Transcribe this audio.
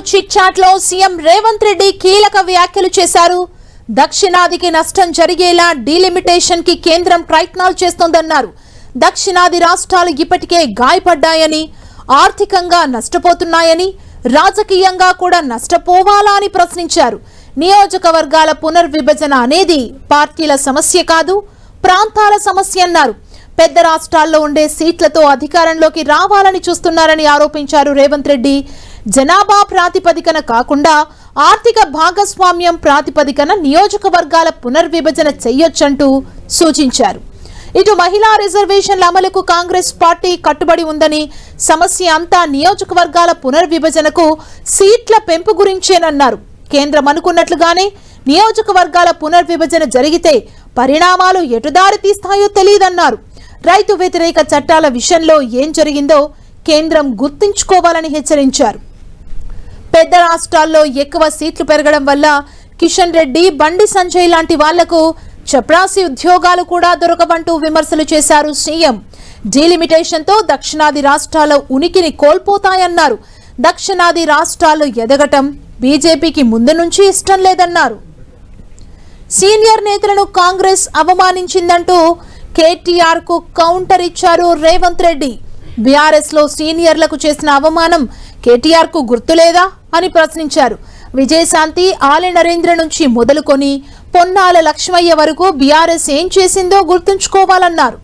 Chit chat లో CM Revanth Reddy కీలక వ్యాఖ్యలు చేశారు. దక్షిణాదికి నష్టం జరిగేలా డీలిమిటేషన్ కి కేంద్రం ప్రయత్నాలు చేస్తోందన్నారు. దక్షిణాది రాష్ట్రాలు ఇప్పటికే గాయపడ్డాయని, ఆర్థికంగా నష్టపోతున్నాయని, రాజకీయంగా కూడా నష్టపోవాలా అని ప్రశ్నించారు. నియోజకవర్గాల పునర్విభజన అనేది పార్టీల సమస్య కాదు, ప్రాంతాల సమస్య అన్నారు. పెద్ద రాష్ట్రాల్లో ఉండే సీట్లతో అధికారంలోకి రావాలని చూస్తున్నారని ఆరోపించారు రేవంత్ రెడ్డి. జనాభా ప్రాతిపదికన కాకుండా ఆర్థిక భాగస్వామ్యం ప్రాతిపదికన నియోజకవర్గాల పునర్విభజన చెయ్యొచ్చంటూ సూచించారు. ఇటు మహిళా రిజర్వేషన్ల అమలుకు కాంగ్రెస్ పార్టీ కట్టుబడి ఉందని, సమస్య అంతా నియోజకవర్గాల పునర్విభజనకు సీట్ల పెంపు గురించేనన్నారు. కేంద్రం అనుకున్నట్లుగానే నియోజకవర్గాల పునర్విభజన జరిగితే పరిణామాలు ఎటుదారి తీస్తాయో తెలియదన్నారు. రైతు వ్యతిరేక చట్టాల విషయంలో ఏం జరిగిందో కేంద్రం గుర్తుంచుకోవాలని హెచ్చరించారు. పెద్ద రాష్ట్రాల్లో ఎక్కువ సీట్లు పెరగడం వల్ల కిషన్ రెడ్డి, బండి సంజయ్ లాంటి వాళ్లకు చప్రాసి ఉద్యోగాలు కూడా దొరకవంటూ విమర్శలు చేశారు సీఎం. డీలిమిటేషన్తో దక్షిణాది రాష్ట్రాల ఉనికిని కోల్పోతాయన్నారు. దక్షిణాది రాష్ట్రాలు ఎదగటం బీజేపీకి ముందు నుంచి ఇష్టం లేదన్నారు. సీనియర్ నేతలను కాంగ్రెస్ అవమానించిందంటూ కేటీఆర్ కు కౌంటర్ ఇచ్చారు రేవంత్ రెడ్డి. బీఆర్ఎస్ లో సీనియర్లకు చేసిన అవమానం కేటీఆర్ కు గుర్తులేదా అని ప్రశ్నించారు. విజయశాంతి, ఆలె నరేంద్ర నుంచి మొదలుకొని పొన్నాల లక్ష్మయ్య వరకు బీఆర్ఎస్ ఏం చేసిందో గుర్తుంచుకోవాలన్నారు.